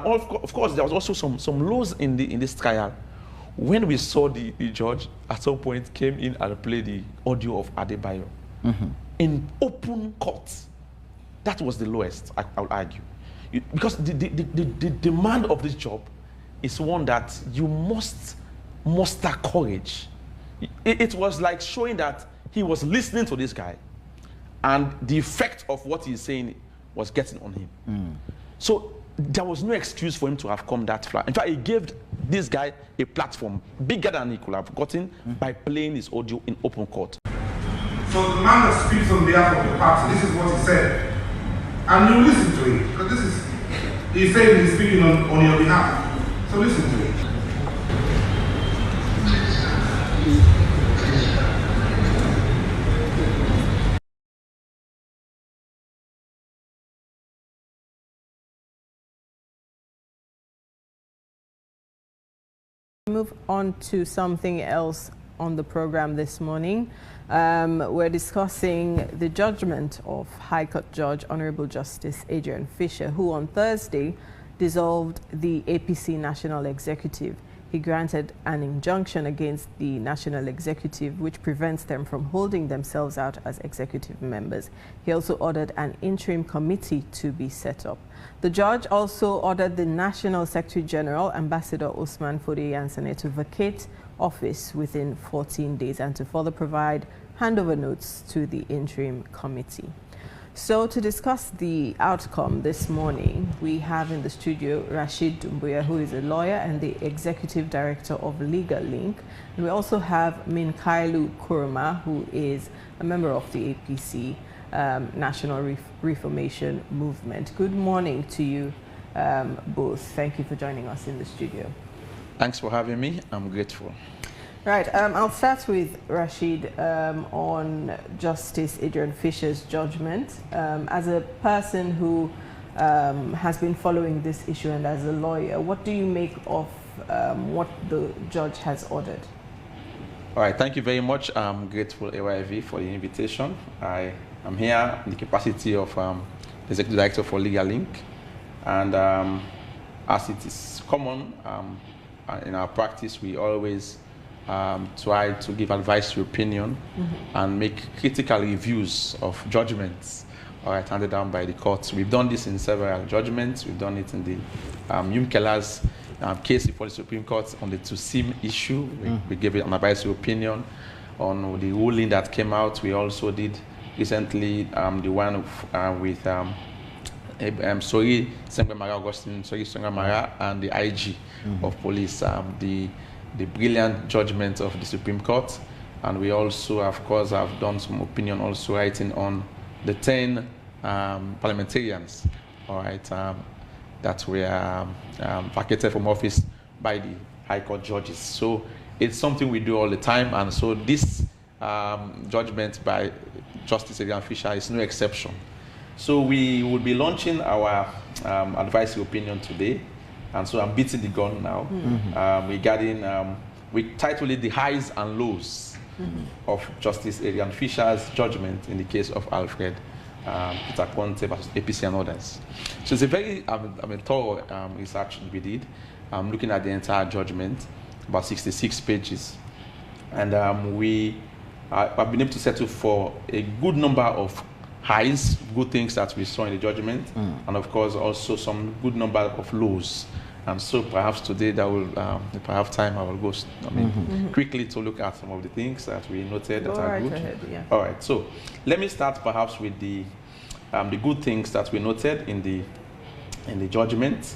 Of course, there was also some laws in this trial. When we saw the judge at some point came in and played the audio of Adebayo in open court, that was the lowest, I would argue. Because the demand of this job is one that you must muster courage. It was like showing that he was listening to this guy, and the effect of what he's saying was getting on him. So there was no excuse for him to have come that far. In fact, he gave this guy a platform bigger than he could have gotten by playing his audio in open court. So the man that speaks on behalf of the party, this is what he said. And you listen to it, because he's saying he's speaking on your behalf. So listen to it. Move on to something else on the program this morning. We're discussing the judgment of High Court Judge Honorable Justice Adrian Fisher, who on Thursday dissolved the APC National Executive. He granted an injunction against the National Executive, which prevents them from holding themselves out as executive members. He also ordered an interim committee to be set up. The judge also ordered the National Secretary General, Ambassador Usman Fodeyansane, to vacate office within 14 days and to further provide handover notes to the interim committee. So to discuss the outcome this morning, we have in the studio Rashid, who is a lawyer and the Executive Director of Legal Link. And we also have Minkailu Kuruma, who is a member of the APC National Reformation Movement. Good morning to you both. Thank you for joining us in the studio. Thanks for having me. I'm grateful. Right, I'll start with Rashid on Justice Adrian Fisher's judgment. As a person who has been following this issue and as a lawyer, what do you make of what the judge has ordered? All right, thank you very much. I'm grateful, AYV, for the invitation. I am here in the capacity of Executive Director for Legal Link. And as it is common in our practice, we always try to give advisory opinion and make critical reviews of judgments handed down by the courts. We've done this in several judgments. We've done it in the Yumkela's case before the Supreme Court on the Tusim issue. We gave it an advisory opinion on the ruling that came out. We also did recently the one with Sori Sengamara Augustine, Sori Sengamara, and the IG of police, the brilliant judgment of the Supreme Court. And we also, of course, have done some opinion also writing on the 10 parliamentarians, that were vacated from office by the High Court judges. So it's something we do all the time. And so this judgment by Justice Adrian Fisher is no exception. So we will be launching our advisory opinion today. And so I'm beating the gun now regarding, we titled it The Highs and Lows of Justice Adrian Fisher's judgment in the case of Alfred, Peter Conteh versus APC and others. So it's a very thorough research we did, looking at the entire judgment, about 66 pages. And we have been able to settle for a good number of highs, good things that we saw in the judgment, and of course also some good number of lows. And so perhaps today that will, if I have time, I will go quickly to look at some of the things that we noted that are good. Ahead, yeah. All right, so let me start perhaps with the good things that we noted in the judgment.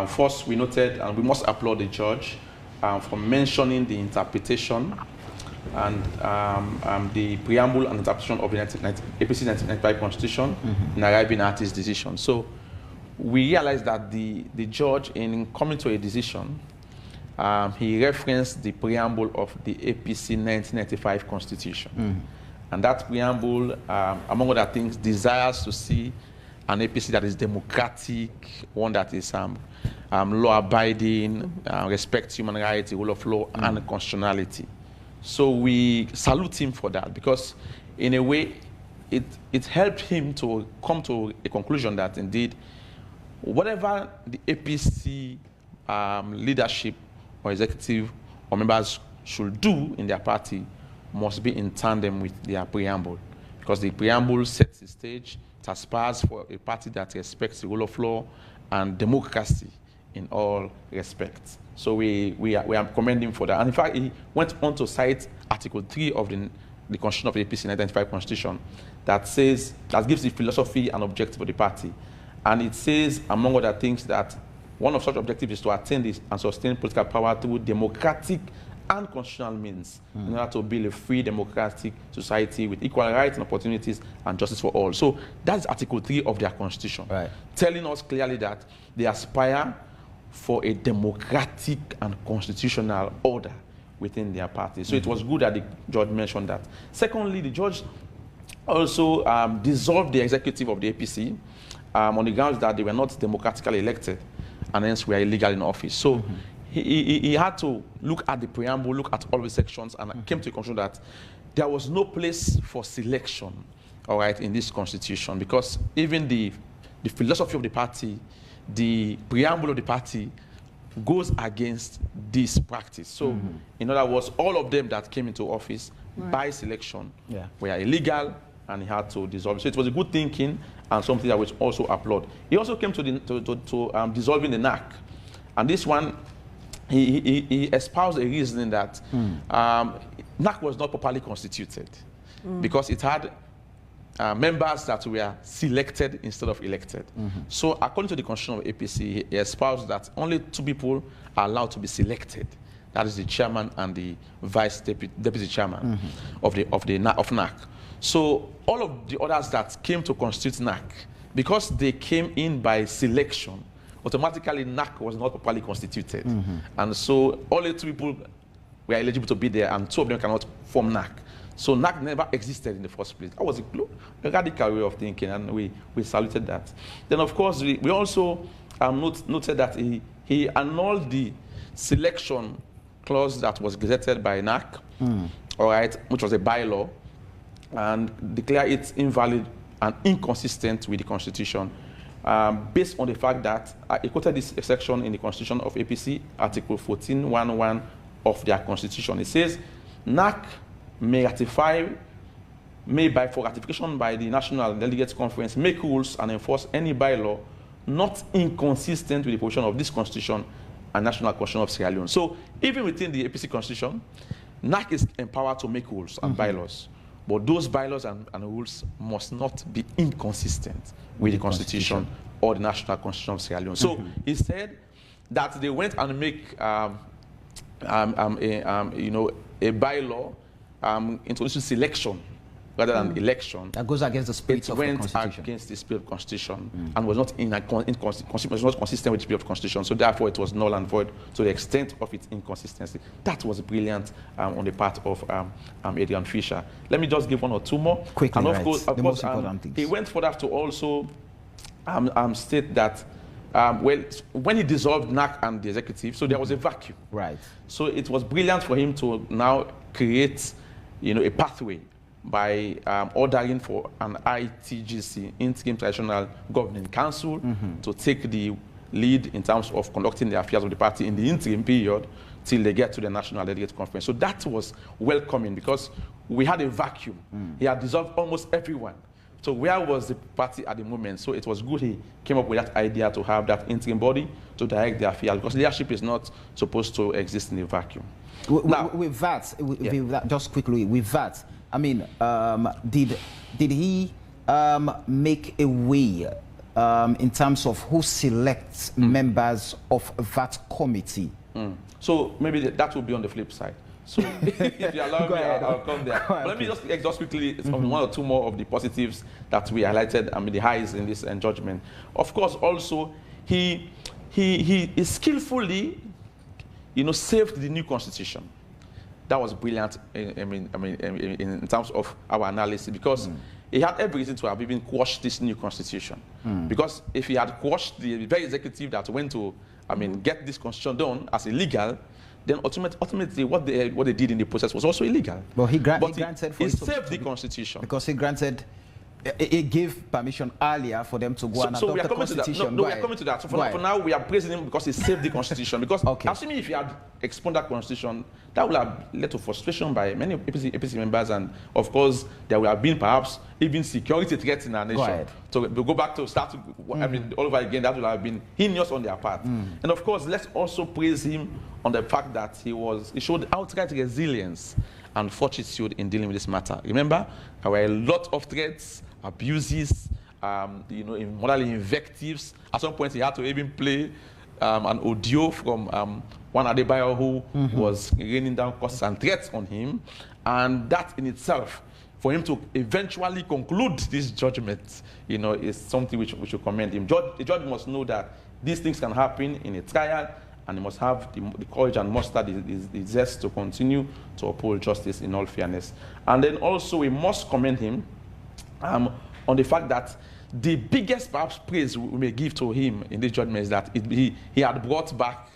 First, we noted, and we must applaud the judge for mentioning the interpretation and the preamble and interpretation of the APC 1995 Constitution in arriving at his decision. So we realized that the judge, in coming to a decision, he referenced the preamble of the APC 1995 Constitution. And that preamble, among other things, desires to see an APC that is democratic, one that is law-abiding, respects human rights, the rule of law, and constitutionality. So we salute him for that, because in a way, it helped him to come to a conclusion that indeed whatever the APC leadership or executive or members should do in their party must be in tandem with their preamble, because the preamble sets the stage. It aspires for a party that respects the rule of law and democracy in all respects. So we are commending for that. And in fact, he went on to cite Article 3 of the Constitution of the APC 1995 Constitution that gives the philosophy and objective of the party. And it says, among other things, that one of such objectives is to attain this and sustain political power through democratic and constitutional means in order to build a free democratic society with equal rights and opportunities and justice for all. So that's Article 3 of their constitution, telling us clearly that they aspire for a democratic and constitutional order within their party. So it was good that the judge mentioned that. Secondly, the judge also dissolved the executive of the APC on the grounds that they were not democratically elected and hence were illegal in office. So he had to look at the preamble, look at all the sections, and came to the conclusion that there was no place for selection, all right, in this constitution, because even the philosophy of the party, the preamble of the party goes against this practice. So, in other words, all of them that came into office by selection were illegal, and he had to dissolve. So it was a good thinking and something that was also applaud. He also came to dissolving the NAC, and this one, he espoused a reasoning that NAC was not properly constituted because it had members that were selected instead of elected. So according to the constitution of APC, he espoused that only 2 people are allowed to be selected. That is the chairman and the vice deputy chairman of NAC. So all of the others that came to constitute NAC, because they came in by selection, automatically NAC was not properly constituted. And so only 2 people were eligible to be there, and 2 of them cannot form NAC. So NAC never existed in the first place. That was a radical way of thinking, and we saluted that. Then, of course, we also noted that he annulled the selection clause that was gazetted by NAC, all right, which was a bylaw, and declared it invalid and inconsistent with the Constitution, based on the fact that he quoted this section in the Constitution of APC, Article 14.11 of their Constitution. It says, NAC may for ratification by the National Delegates Conference, make rules and enforce any bylaw not inconsistent with the position of this Constitution and National Constitution of Sierra Leone. So even within the APC Constitution, NAC is empowered to make rules and bylaws, but those bylaws and rules must not be inconsistent with the Constitution or the National Constitution of Sierra Leone. So he said that they went and make a bylaw introducing selection rather than election. That goes against the spirit of the Constitution. It went against the spirit of the Constitution and was not was not consistent with the spirit of the Constitution. So therefore, it was null and void to the extent of its inconsistency. That was brilliant on the part of Adrian Fisher. Let me just give 1 or 2 more. Quickly, and of course, he went further to also state that when he dissolved NAC and the executive, so there was a vacuum. So it was brilliant for him to now create, a pathway by ordering for an ITGC, Interim Traditional Governing Council, to take the lead in terms of conducting the affairs of the party in the interim period till they get to the National Delegates Conference. So that was welcoming because we had a vacuum. He had dissolved almost everyone. So where was the party at the moment? So it was good he came up with that idea to have that interim body to direct the affairs, because leadership is not supposed to exist in a vacuum. With that, just quickly, with that, I mean, did he make a way in terms of who selects members of that committee? So maybe that will be on the flip side. So if you allow me, I'll come there. But let me just exhaust quickly 1 or 2 more of the positives that we highlighted, the highs in this judgment. Of course, also, he skillfully, saved the new constitution. That was brilliant, in terms of our analysis, because he had every reason to have even quashed this new constitution. Because if he had quashed the very executive that went to, get this constitution done as illegal, then ultimately what they did in the process was also illegal. But he granted he saved the constitution. Because he granted it gave permission earlier for them to go and adopt the constitution. We are coming to that. So for now, we are praising him because he saved the constitution. Because assuming if he had expunged that constitution, that would have led to frustration by many APC members, and of course, there would have been perhaps even security threats in our nation. So we go back to start all over again. That would have been heinous on their part. And of course, let's also praise him on the fact that he showed outright resilience and fortitude in dealing with this matter. Remember, there were a lot of threats, abuses, morally invectives. At some point, he had to even play an audio from one Adebayo who was raining down curses and threats on him. And that in itself, for him to eventually conclude this judgment, is something which we should commend him. The judge must know that these things can happen in a trial, and he must have the courage and muster, the zest to continue to uphold justice in all fairness. And then also we must commend him on the fact that the biggest perhaps praise we may give to him in this judgment is that he had brought back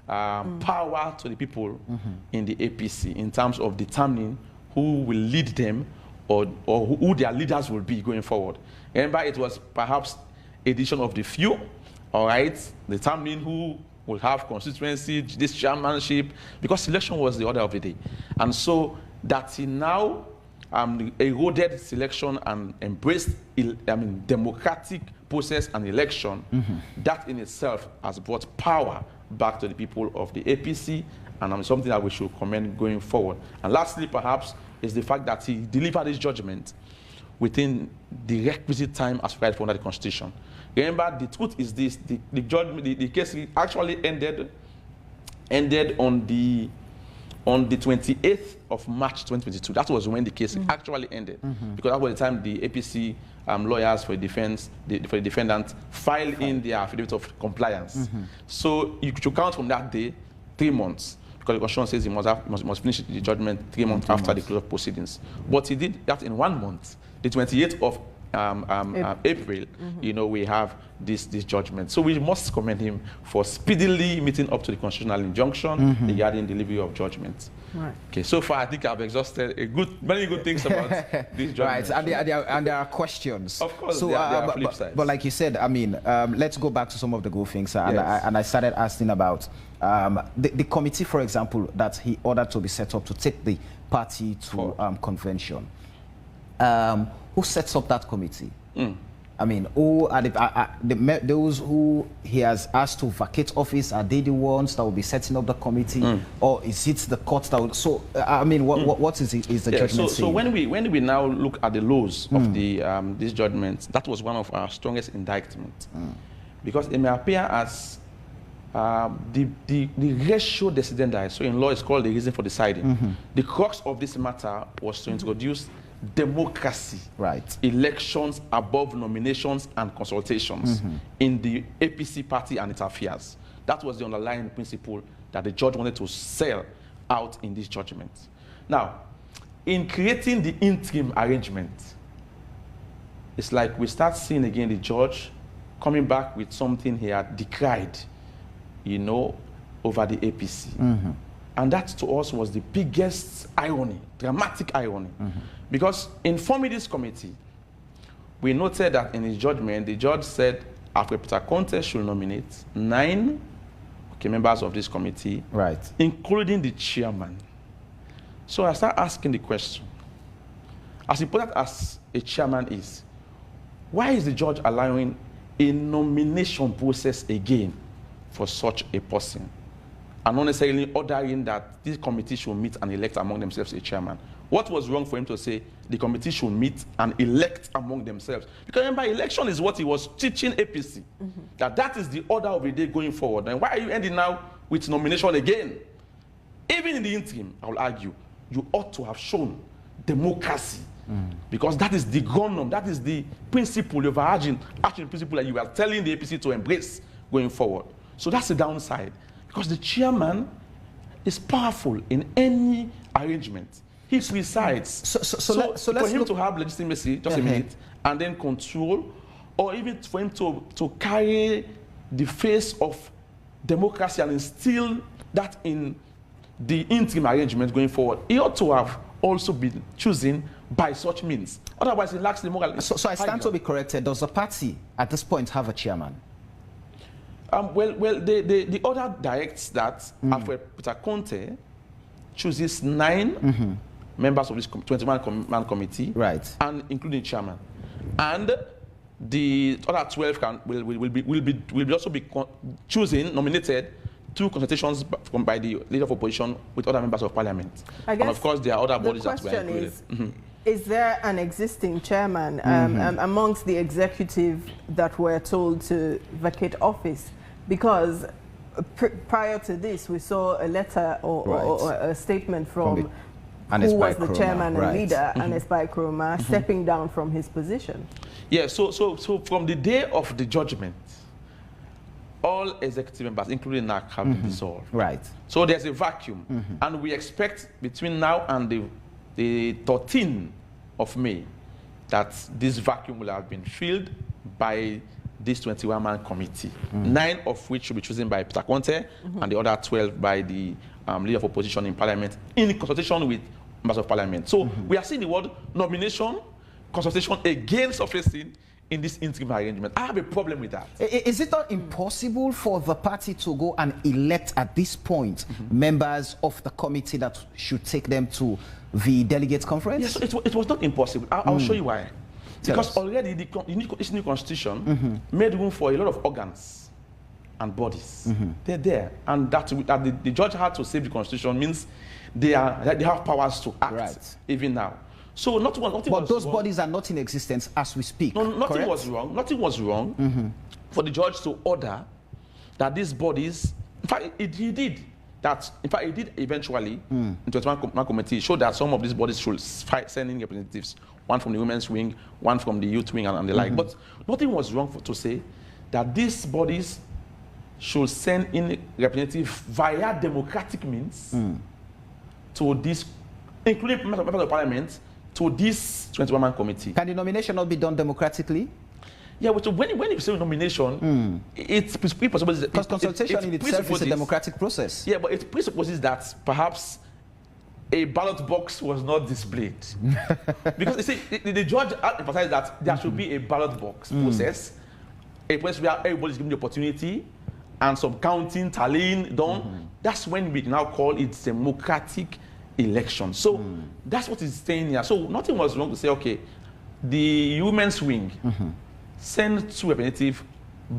power to the people in the APC in terms of determining who will lead them or who their leaders will be going forward. Remember, it was perhaps a decision of the few, all right, determining who will have constituency, this chairmanship, because election was the order of the day. And so that he now eroded selection and embraced democratic process and election, that in itself has brought power back to the people of the APC, and something that we should commend going forward. And lastly, perhaps, is the fact that he delivered his judgment within the requisite time as provided for under the Constitution. Remember, the truth is this: the case actually ended on the 28th of March 2022. That was when the case actually ended, because that was the time the APC lawyers for the defendant filed in their affidavit of compliance. So you should count from that day 3 months, because the Constitution says he must finish the judgment 3 months after the close of proceedings. But he did that in 1 month, the 28th of April. We have this judgment. So we must commend him for speedily meeting up to the constitutional injunction regarding delivery of judgment. Right. Okay, so far I think I've exhausted many good things about this judgment. Right, and there are questions. Of course, so, there are flip sides. But like you said, let's go back to some of the good things. And I started asking about the committee, for example, that he ordered to be set up to take the party to convention. Who sets up that committee? Who are those who he has asked to vacate office? Are they the ones that will be setting up the committee, or is it the court that will? So, what is the judgment? So when we now look at the laws of this judgment, that was one of our strongest indictments, because it may appear as the ratio decidendi. So in law, it's called the reason for deciding. The crux of this matter was to introduce democracy, elections above nominations and consultations in the APC party and its affairs. That was the underlying principle that the judge wanted to sell out in this judgment. Now, in creating the interim arrangement, it's like we start seeing again the judge coming back with something he had decried, over the APC. And that to us was the biggest irony, dramatic irony. Because in forming this committee, we noted that in his judgment, the judge said Alfred Conteh should nominate 9 members of this committee, including the chairman. So I start asking the question, as important as a chairman is, why is the judge allowing a nomination process again for such a person, and not necessarily ordering that this committee should meet and elect among themselves a chairman? What was wrong for him to say the committee should meet and elect among themselves? Because remember, election is what he was teaching APC, that is the order of the day going forward. And why are you ending now with nomination again? Even in the interim, I will argue, you ought to have shown democracy, because that is the ground, that is the principle, the overarching principle that you are telling the APC to embrace going forward. So that's the downside, because the chairman is powerful in any arrangement. He presides. So for him to have legitimacy, just a minute, and then control, or even for him to carry the face of democracy and instill that in the interim arrangement going forward, he ought to have also be chosen by such means. Otherwise, it lacks the moral. So I stand to be corrected. Does the party at this point have a chairman? Well, the order directs that Alfred Conteh chooses 9 members of this 21-man committee, right, and including chairman, and the other 12 will also be nominated through consultations by the leader of opposition with other members of parliament. And of course, there are other bodies that were included. Is there an existing chairman amongst the executive that were told to vacate office? Because prior to this, we saw a letter or a statement from who was the chairman and leader, Anesbai Kroma, stepping down from his position. Yeah, so from the day of the judgment, all executive members, including NAC, have been dissolved. Right. So there's a vacuum, and we expect between now and the 13th of May that this vacuum will have been filled by this 21-man committee, 9 of which will be chosen by Peter Conteh, and the other 12 by the leader of opposition in parliament, in consultation with members of parliament. So we are seeing the word nomination, consultation again surfacing in this interim arrangement. I have a problem with that. Is it not impossible for the party to go and elect at this point members of the committee that should take them to the delegates conference? Yes, it was not impossible. I'll show you why. Because already this new constitution made room for a lot of organs and bodies. They're there, and that the judge had to save the constitution means they have powers to act even now. So nothing but those bodies are not in existence as we speak. No, nothing was wrong. Nothing was wrong for the judge to order that these bodies. In fact, he did that. In fact, he did eventually. In 21-man committee, showed that some of these bodies should send in representatives. One from the women's wing, one from the youth wing, and the like. But nothing was wrong to say that these bodies should send in representatives via democratic means to this, including members of parliament, to this 21-man committee. Can the nomination not be done democratically? Yeah, so when you say nomination, it presupposes... Because consultation in itself is a democratic process. Yeah, but it presupposes that perhaps a ballot box was not displayed. Because you see, the judge emphasized that there should be a ballot box process, a place where everybody is given the opportunity and some counting, tallying done. That's when we now call it democratic election. So that's what is saying here. So nothing was wrong to say, okay, the women's wing send 2 representatives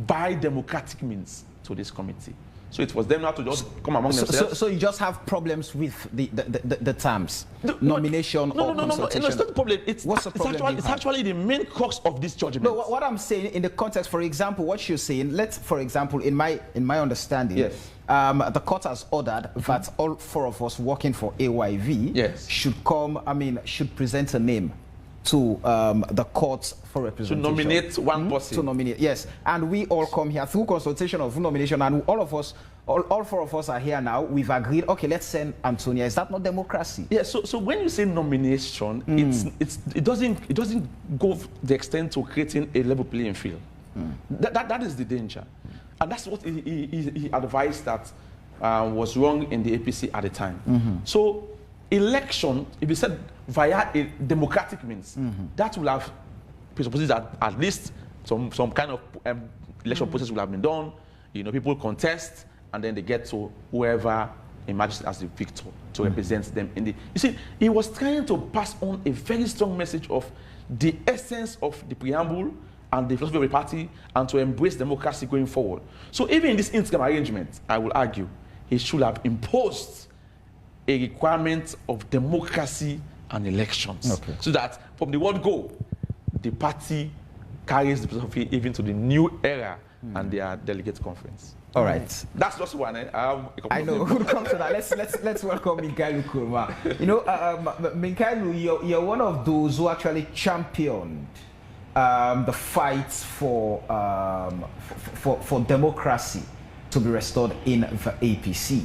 by democratic means to this committee. So it was them now to just come among themselves. So you just have problems with the terms, nomination or consultation. No, it's not the problem. What's the problem? It's actually the main crux of this judgment. No, what I'm saying in the context, for example, what you're saying, for example, in my understanding, the court has ordered that all 4 of us working for AYV should present a name to the court for representation. To nominate one person. To nominate, yes. And we all come here through consultation of nomination, and all 4 of us are here now. We've agreed, okay, let's send Antonia. Is that not democracy? Yeah, so when you say nomination, it doesn't go the extent to creating a level playing field. That is the danger. And that's what he advised that was wrong in the APC at the time. So election, if you said via a democratic means, that will have presupposes that at least some kind of election process will have been done. You know, people contest, and then they get to whoever emerges as the victor to represent them in the. You see, he was trying to pass on a very strong message of the essence of the preamble and the philosophy of the party, and to embrace democracy going forward. So even in this interim arrangement, I will argue, he should have imposed a requirement of democracy and elections, so that from the word go, the party carries the philosophy even to the new era and their delegate conference. All right, that's just one. I know. We'll come to that. Let's welcome Minkailu Kurma. You know, Minkailu, you're one of those who actually championed the fight for democracy to be restored in the APC.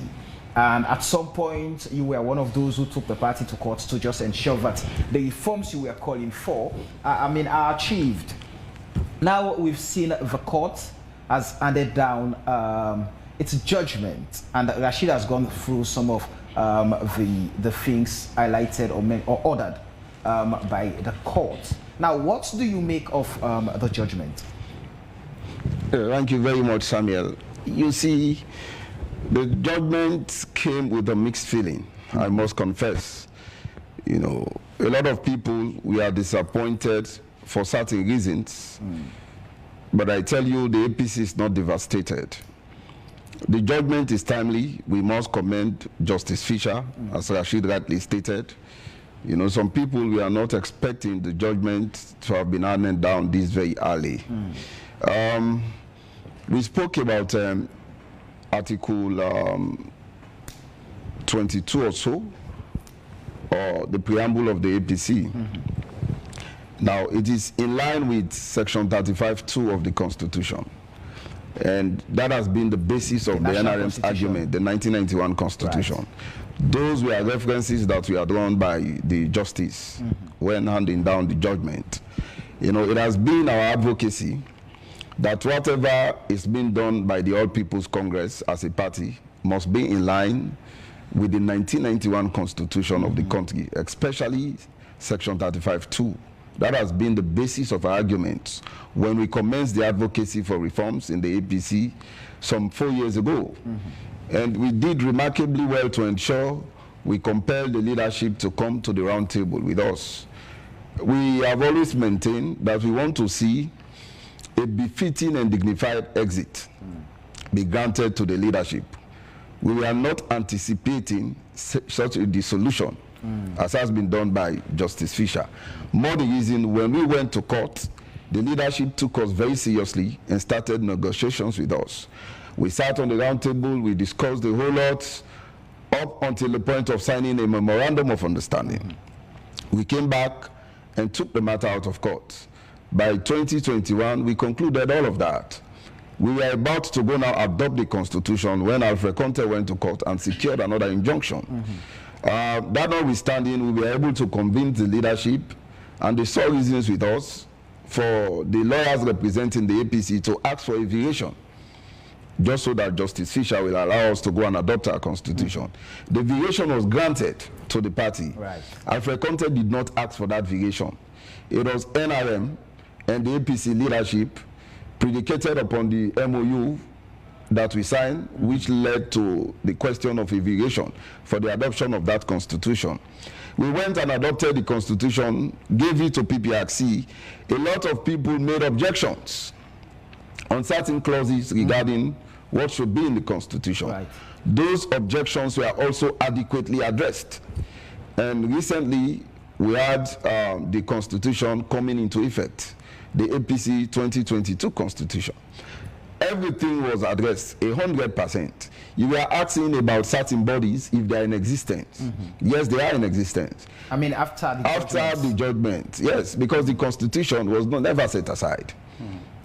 And at some point, you were one of those who took the party to court to just ensure that the reforms you were calling for, are achieved. Now we've seen the court has handed down its judgment, and Rashid has gone through some of the things highlighted or ordered by the court. Now, what do you make of the judgment? Thank you very much, Samuel. You see, the judgment came with a mixed feeling, I must confess. You know, a lot of people, we are disappointed for certain reasons, but I tell you, the APC is not devastated. The judgment is timely. We must commend Justice Fisher, as Rashid rightly stated. You know, some people, we are not expecting the judgment to have been handed down this very early. We spoke about Article 22 or so, or the preamble of the APC. Now, it is in line with Section 35(2) of the Constitution. And that has been the basis of the NRM's argument, the 1991 Constitution. Right. Those were references that were drawn by the justice when handing down the judgment. You know, it has been our advocacy that whatever is being done by the All People's Congress as a party must be in line with the 1991 Constitution of the country, especially Section 35(2). That has been the basis of our arguments when we commenced the advocacy for reforms in the APC some 4 years ago. And we did remarkably well to ensure we compelled the leadership to come to the round table with us. We have always maintained that we want to see a befitting and dignified exit be granted to the leadership. We are not anticipating such a dissolution as has been done by Justice Fisher. More the reason, when we went to court, the leadership took us very seriously and started negotiations with us. We sat on the round table, we discussed the whole lot, up until the point of signing a memorandum of understanding. We came back and took the matter out of court. By 2021, we concluded all of that. We were about to go now adopt the Constitution when Alfred Conteh went to court and secured another injunction. That notwithstanding, we were able to convince the leadership, and they saw reasons with us for the lawyers representing the APC to ask for a variation, just so that Justice Fisher will allow us to go and adopt our Constitution. The variation was granted to the party. Right. Alfred Conteh did not ask for that variation. It was NRM and the APC leadership predicated upon the MOU that we signed, which led to the question of a variation for the adoption of that Constitution. We went and adopted the Constitution, gave it to PPRC. A lot of people made objections on certain clauses regarding what should be in the Constitution. Right. Those objections were also adequately addressed. And recently, we had the Constitution coming into effect, the APC 2022 Constitution. Everything was addressed 100%. You were asking about certain bodies if they are in existence. Yes, they are in existence. I mean, after the judgment, yes, because the Constitution was never set aside.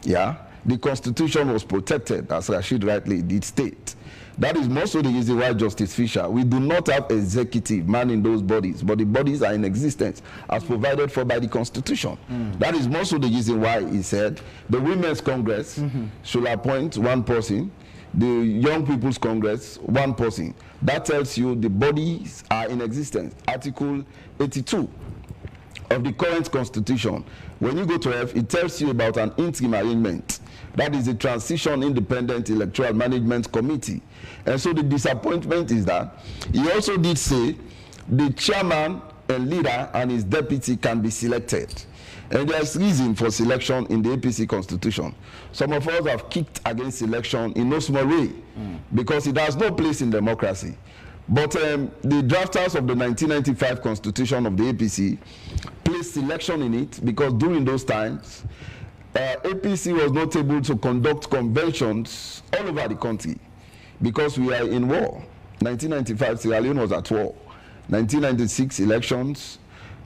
Yeah, the Constitution was protected, as Rashid rightly did state. That is most of the reason why Justice Fisher, we do not have executive manning those bodies, but the bodies are in existence as provided for by the Constitution. That is most of the reason why he said the Women's Congress should appoint one person, the Young People's Congress, one person. That tells you the bodies are in existence. Article 82 of the current Constitution, when you go to F, it tells you about an interim arrangement. That is the Transition Independent Electoral Management Committee. And so the disappointment is that he also did say the chairman and leader and his deputy can be selected. And there's reason for selection in the APC Constitution. Some of us have kicked against selection in no small way because it has no place in democracy. But the drafters of the 1995 Constitution of the APC placed selection in it because during those times, APC was not able to conduct conventions all over the country because we are in war. 1995, Sierra Leone was at war. 1996 elections,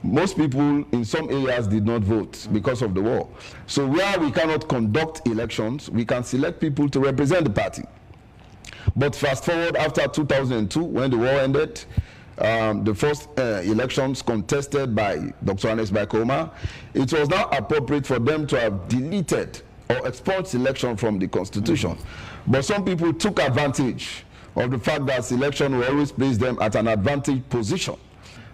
most people in some areas did not vote because of the war. So where we cannot conduct elections, we can select people to represent the party. But fast forward after 2002, when the war ended, the first elections contested by Dr. Anes Bakoma, it was now appropriate for them to have deleted or expelled selection from the Constitution. But some people took advantage of the fact that selection will always place them at an advantage position.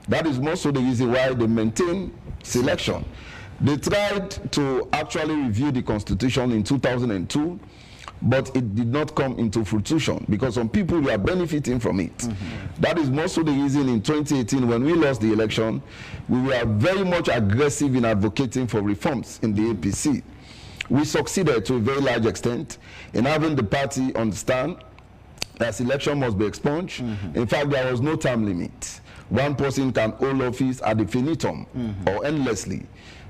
That is most of the reason why they maintain selection. They tried to actually review the Constitution in 2002, but it did not come into fruition because some people were benefiting from it. That is most of the reason in 2018, when we lost the election, we were very much aggressive in advocating for reforms in the APC. We succeeded to a very large extent in having the party understand that selection must be expunged. In fact, there was no term limit. One person can hold office ad infinitum or endlessly.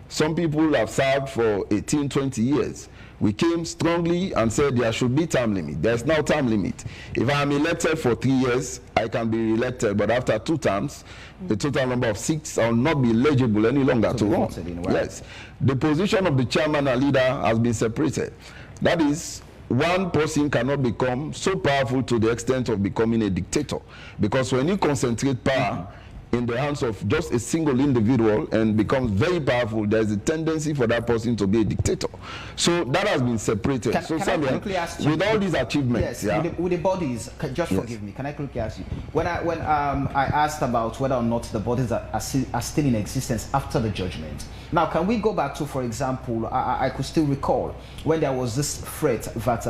Some people have served for 18, 20 years. We came strongly and said there should be term limit. There's no term limit. If I am elected for 3 years, I can be re-elected, but after 2 terms, the total number of 6, I will not be eligible any longer to run. Yes. The position of the chairman and leader has been separated. That is, one person cannot become so powerful to the extent of becoming a dictator, because when you concentrate power in the hands of just a single individual and becomes very powerful, there's a tendency for that person to be a dictator. So that has been separated. Can I quickly ask you, with all these achievements, yes, with the bodies, just forgive me, can I quickly ask you, when I asked about whether or not the bodies are still in existence after the judgment, now can we go back to, for example, I could still recall when there was this threat that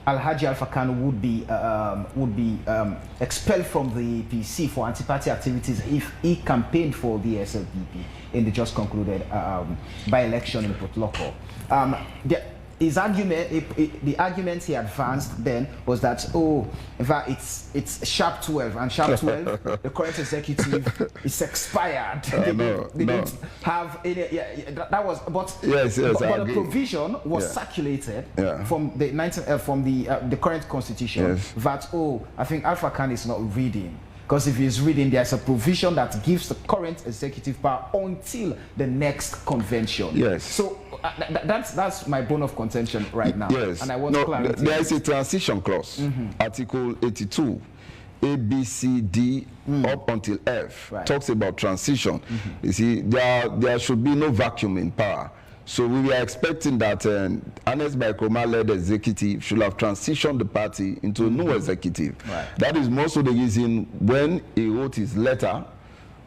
Alhaji Alpha Khan would be expelled from the APC for anti-party activities if he campaigned for the SLPP in the just concluded by-election in Port Loko. His argument, the argument he advanced then was that, oh, in fact, it's sharp 12, and sharp 12, the current executive is expired. They don't have any. That was, but the provision was circulated from the current constitution that, oh, I think Alpha Khan is not reading. Because if he's reading, there's a provision that gives the current executive power until the next convention. Yes. So that's my bone of contention right now. Yes. And I want clarity. There is a transition clause, Article 82, A, B, C, D, up until F, talks about transition. You see, there should be no vacuum in power. So we were expecting that Ernest Bai Koroma-led executive should have transitioned the party into a new executive. That is most of the reason when he wrote his letter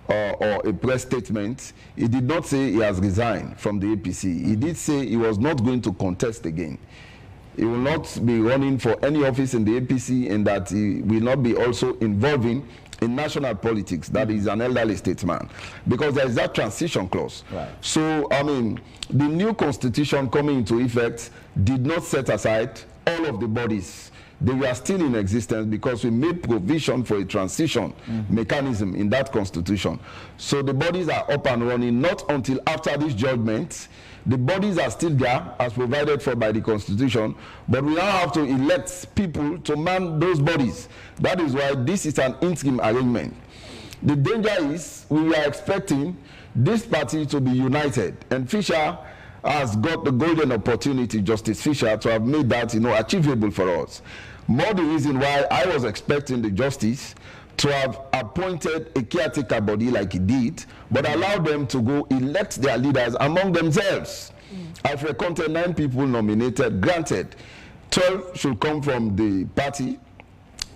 or a press statement, he did not say he has resigned from the APC. He did say he was not going to contest again. He will not be running for any office in the APC, and that he will not be also involving in national politics. That is an elderly statesman, because there is that transition clause. So, I mean, the new constitution coming into effect did not set aside all of the bodies. They were still in existence because we made provision for a transition mechanism in that constitution. So the bodies are up and running not until after this judgment. The bodies are still there as provided for by the constitution, but we now have to elect people to man those bodies. That is why this is an interim arrangement. The danger is we are expecting this party to be united, and Fisher has got the golden opportunity, Justice Fisher, to have made that, achievable for us. More the reason why I was expecting the justice to have appointed a caretaker body like he did, but allow them to go elect their leaders among themselves. Alfred Conteh, 9 people nominated, granted. 12 should come from the party.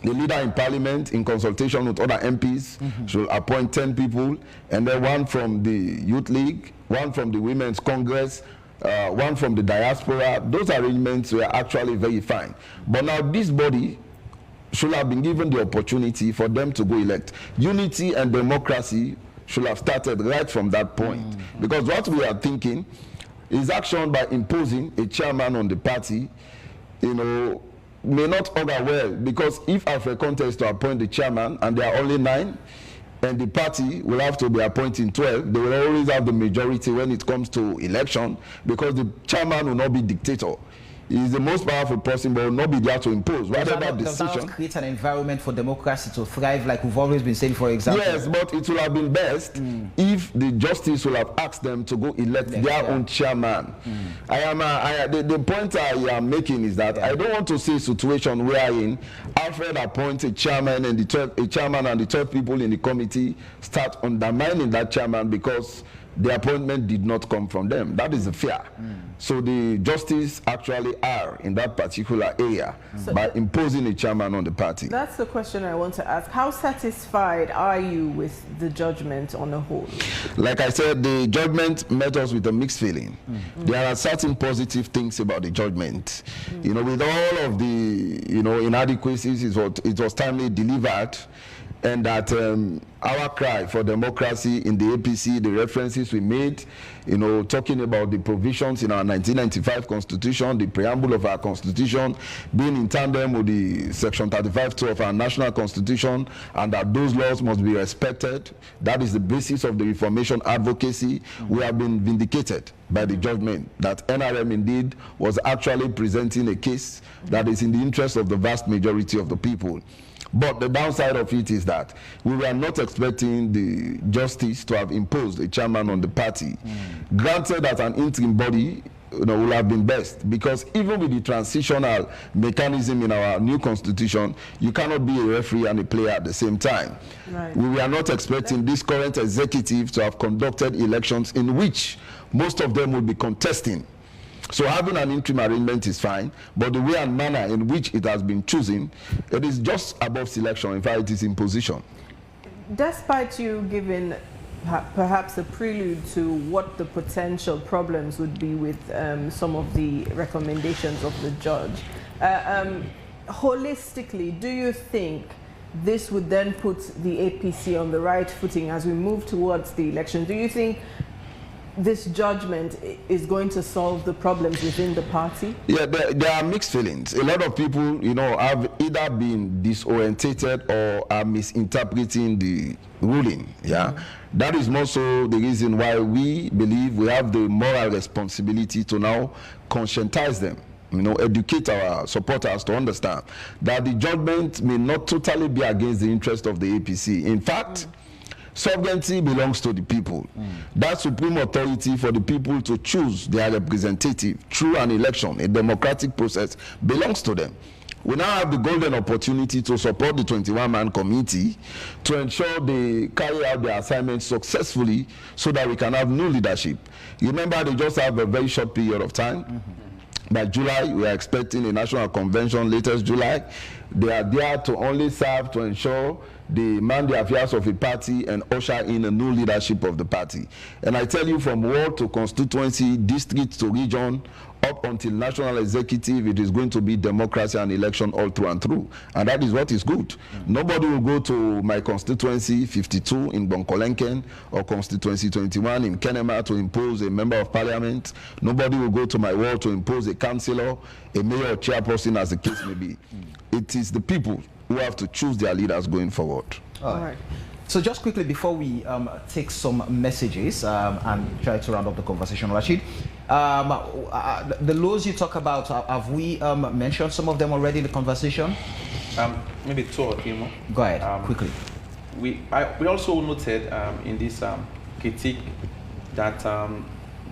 The leader in parliament, in consultation with other MPs, should appoint 10 people, and then 1 from the Youth League, 1 from the Women's Congress, 1 from the diaspora. Those arrangements were actually very fine. But now this body should have been given the opportunity for them to go elect. Unity and democracy should have started right from that point. Because what we are thinking is action by imposing a chairman on the party, may not augur well, because if Alfred Conteh is to appoint the chairman and there are only 9, and the party will have to be appointing 12, they will always have the majority when it comes to election, because the chairman will not be dictator. He is the most powerful person, but will not be there to impose. Does that not create an environment for democracy to thrive, like we've always been saying, for example? Yes, but it will have been best if the justice will have asked them to go elect their own chairman. The point I am making is that I don't want to see a situation wherein Alfred appoints a chairman and the 12 people in the committee start undermining that chairman because the appointment did not come from them. That is the fear. So the justice actually are in that particular area by imposing a chairman on the party. That's the question I want to ask. How satisfied are you with the judgment on the whole? Like I said, the judgment met us with a mixed feeling. There are certain positive things about the judgment. You know, with all of the, you know, inadequacies, it was timely delivered, and that our cry for democracy in the APC, the references we made, you know, talking about the provisions in our 1995 constitution, the preamble of our constitution, being in tandem with the section 35(2) of our national constitution, and that those laws must be respected. That is the basis of the reformation advocacy. We have been vindicated by the judgment that NRM indeed was actually presenting a case that is in the interest of the vast majority of the people. But the downside of it is that we were not expecting the justice to have imposed a chairman on the party. Granted that an interim body, you know, will have been best, because even with the transitional mechanism in our new constitution, you cannot be a referee and a player at the same time. Right. We were not expecting this current executive to have conducted elections in which most of them will be contesting. So having an interim arrangement is fine, but the way and manner in which it has been chosen, it is just above selection. In fact, it is imposition. Despite you giving perhaps a prelude to what the potential problems would be with some of the recommendations of the judge, holistically, do you think this would then put the APC on the right footing as we move towards the election? Do you think this judgment is going to solve the problems within the party? Yeah, there are mixed feelings. A lot of people, you know, have either been disorientated or are misinterpreting the ruling. Yeah, that is more so the reason why we believe we have the moral responsibility to now conscientize them, you know, educate our supporters to understand that the judgment may not totally be against the interest of the APC. In fact, sovereignty belongs to the people. That supreme authority for the people to choose their representative through an election, a democratic process, belongs to them. We now have the golden opportunity to support the 21-man committee to ensure they carry out their assignments successfully so that we can have new leadership. You remember, they just have a very short period of time. By July, we are expecting a national convention, latest July. They are there to only serve to ensure they man the affairs of a party and usher in a new leadership of the party. And I tell you, from ward to constituency, district to region, up until national executive, it is going to be democracy and election all through and through. And that is what is good. Nobody will go to my constituency 52 in Bonkolenken or constituency 21 in Kenema to impose a member of parliament. Nobody will go to my ward to impose a councillor, a mayor or chairperson, as the case may be. It is the people who have to choose their leaders going forward. All right. So just quickly before we take some messages and try to round up the conversation, Rashid, the laws you talk about, have we mentioned some of them already in the conversation? Maybe two or three more. Go ahead, quickly. We also noted in this critique that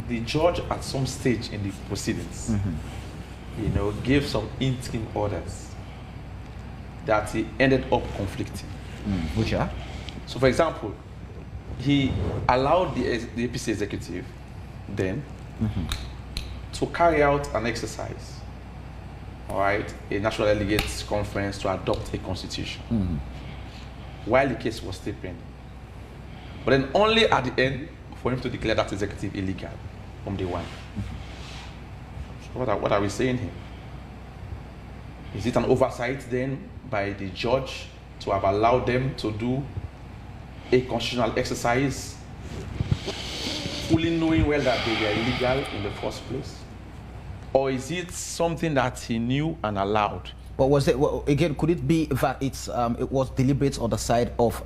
the judge at some stage in the proceedings, you know, gave some interim orders that he ended up conflicting. Which are? So, for example, he allowed the APC executive then to carry out an exercise, all right, a national delegates conference to adopt a constitution while the case was still pending. But then only at the end for him to declare that executive illegal from day one. So what are we saying here? Is it an oversight then by the judge to have allowed them to do a constitutional exercise, fully knowing well that they were illegal in the first place? Or is it something that he knew and allowed? But was it, well, again, could it be that it was deliberate on the side of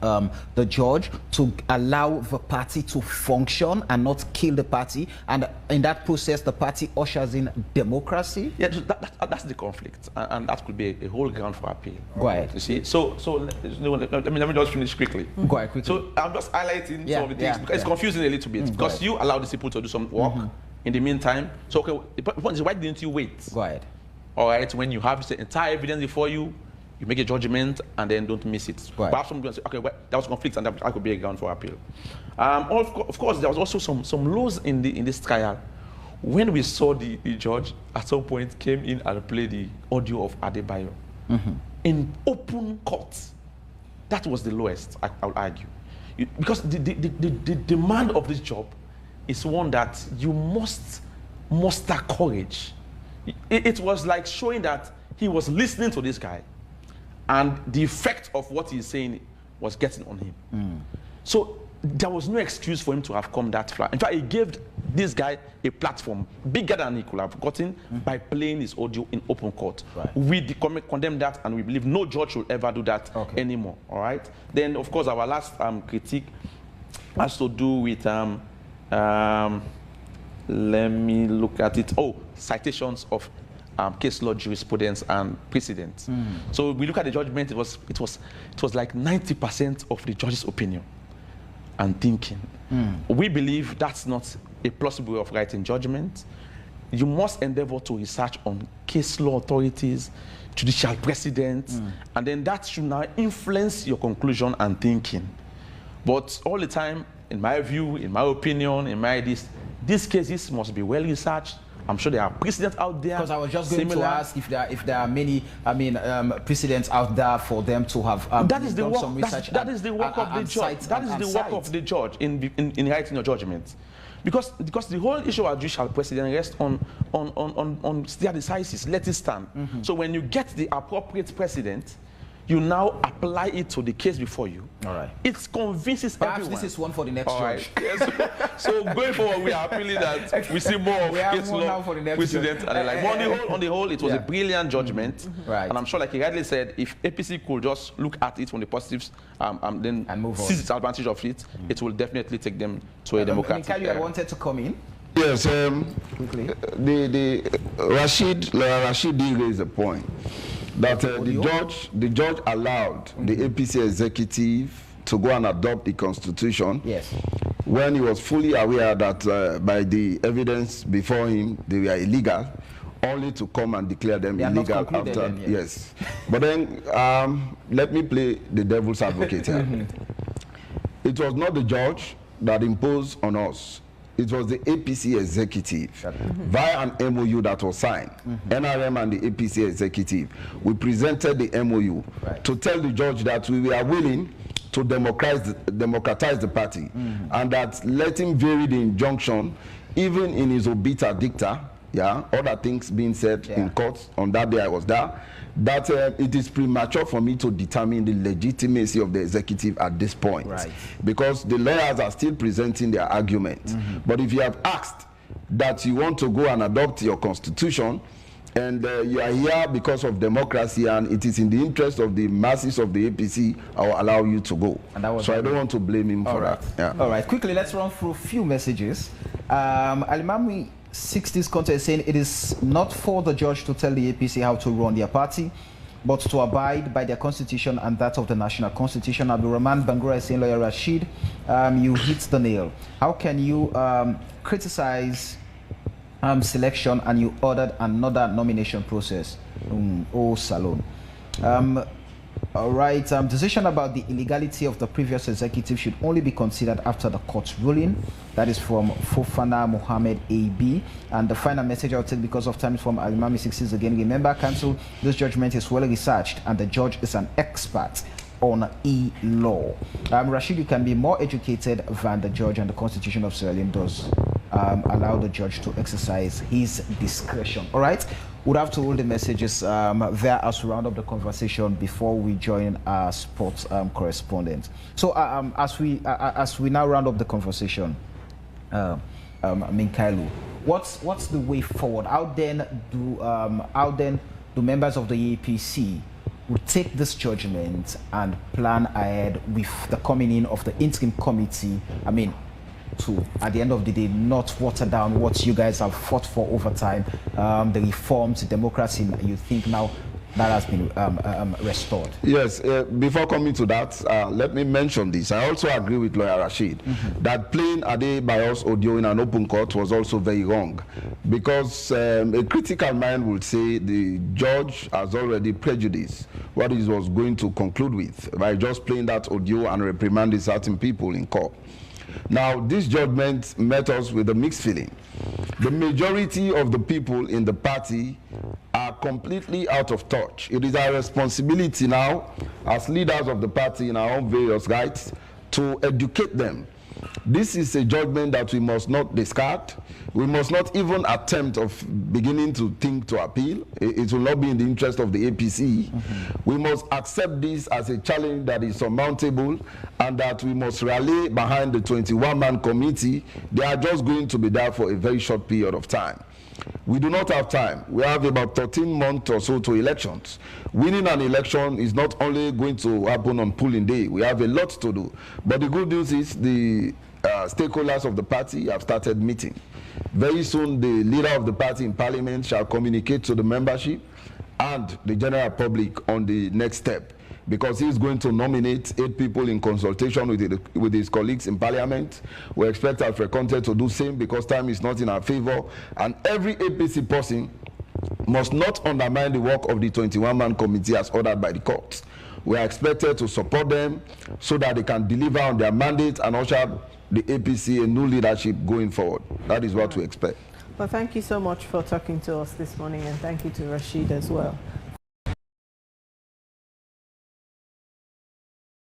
the judge to allow the party to function and not kill the party, and in that process the party ushers in democracy? Yeah, that's the conflict, and that could be a whole ground for appeal. Go ahead. You see, so let me just finish quickly. Go ahead, quickly. So I'm just highlighting some of the things because it's confusing a little bit, because you allow these people to do some work in the meantime. So okay, the point is, why didn't you wait? Go ahead. All right, when you have the entire evidence before you, you make a judgment and then don't miss it. Right. Perhaps someone will say, okay, well, that was conflict and that could be a ground for appeal. Of course, there was also some laws in this trial. When we saw the judge at some point came in and played the audio of Adebayo in open court, that was the lowest, I would argue. Because the demand of this job is one that you must muster courage. It was like showing that he was listening to this guy and the effect of what he's saying was getting on him. So there was no excuse for him to have come that far. In fact, he gave this guy a platform bigger than he could have gotten by playing his audio in open court. Right. We condemn that, and we believe no judge should ever do that anymore. All right. Then, of course, our last critique has to do with let me look at it. Oh, citations of case law, jurisprudence, and precedents. So we look at the judgment. It was like 90% of the judge's opinion and thinking. We believe that's not a plausible way of writing judgment. You must endeavor to research on case law authorities, judicial precedents, and then that should now influence your conclusion and thinking. But all the time, in my view, in my opinion, these cases must be well researched. I'm sure there are precedents out there. Because I was just going to ask if there are many, precedents out there for them to have that is the work, some research. That is the work of the judge. That is the work of the judge in writing your judgment. Because the whole issue of judicial precedent rests on stare decisis, let it stand. So when you get the appropriate precedent, you now apply it to the case before you. All right. It convinces Perhaps everyone. this is one for the next judge. Yes. So going forward, we are appealing that we see more of case law precedent. And like, on the whole, it was a brilliant judgment. Right. And I'm sure, like he rightly said, if APC could just look at it from the positives then move on. seize its advantage of it, it will definitely take them to a democratic I wanted to come in. Yes, Quickly. Rashid did raise a point that the judge allowed the APC executive to go and adopt the constitution. Yes. When he was fully aware that by the evidence before him they were illegal, only to come and declare them illegal after. Then, yes. But then let me play the devil's advocate here. It was not the judge that imposed on us. It was the APC executive via an MOU that was signed. NRM and the APC executive. We presented the MOU to tell the judge that we were willing to democratize the party and that let him vary the injunction even in his obita dicta, other things being said in court on that day I was there, that it is premature for me to determine the legitimacy of the executive at this point. Right. Because the lawyers are still presenting their argument. But if you have asked that you want to go and adopt your constitution, and you are here because of democracy and it is in the interest of the masses of the APC, I will allow you to go. So I don't want to blame him for that. Yeah. All right, quickly, let's run through a few messages. Alimami 60s Conteh is saying it is not for the judge to tell the APC how to run their party, but to abide by their constitution and that of the national constitution. Abdul Rahman Bangura is saying, Lawyer Rashid, you hit the nail. How can you criticize selection and you ordered another nomination process? Oh, Salon. All right, decision about the illegality of the previous executive should only be considered after the court's ruling. That is from Fofana Mohammed AB. And the final message I'll take because of time is from Alimami 60s again. Remember, Council, this judgment is well researched and the judge is an expert on e-law. Rashid, you can be more educated than the judge, and the Constitution of Sierra Leone does allow the judge to exercise his discretion. All right, we'll have to hold the messages there as we round up the conversation before we join our sports correspondent. So as we now round up the conversation, Minkailu, what's the way forward? How then do members of the APC would take this judgment and plan ahead with the coming in of the interim committee? I mean, to, at the end of the day, not water down what you guys have fought for over time, the reforms, the democracy you think now that has been restored. Yes, before coming to that, let me mention this. I also agree with Lawyer Rashid that playing Adebayo's audio in an open court was also very wrong, because a critical mind would say the judge has already prejudiced what he was going to conclude with by just playing that audio and reprimanding certain people in court. Now, this judgment met us with a mixed feeling. The majority of the people in the party are completely out of touch. It is our responsibility now, as leaders of the party in our own various rights, to educate them. This is a judgment that we must not discard. We must not even attempt of beginning to think to appeal. It will not be in the interest of the APC. We must accept this as a challenge that is surmountable, and that we must rally behind the 21-man committee. They are just going to be there for a very short period of time. We do not have time. We have about 13 months or so to elections. Winning an election is not only going to happen on polling day. We have a lot to do. But the good news is the stakeholders of the party have started meeting. Very soon, the leader of the party in parliament shall communicate to the membership and the general public on the next step, because he's going to nominate 8 people in consultation with his colleagues in parliament. We expect Alfred Conteh to do the same, because time is not in our favor, and every APC person must not undermine the work of the 21-man committee as ordered by the court. We are expected to support them so that they can deliver on their mandate and usher the APC a new leadership going forward. That is what we expect. Well, thank you so much for talking to us this morning, and thank you to Rashid as well.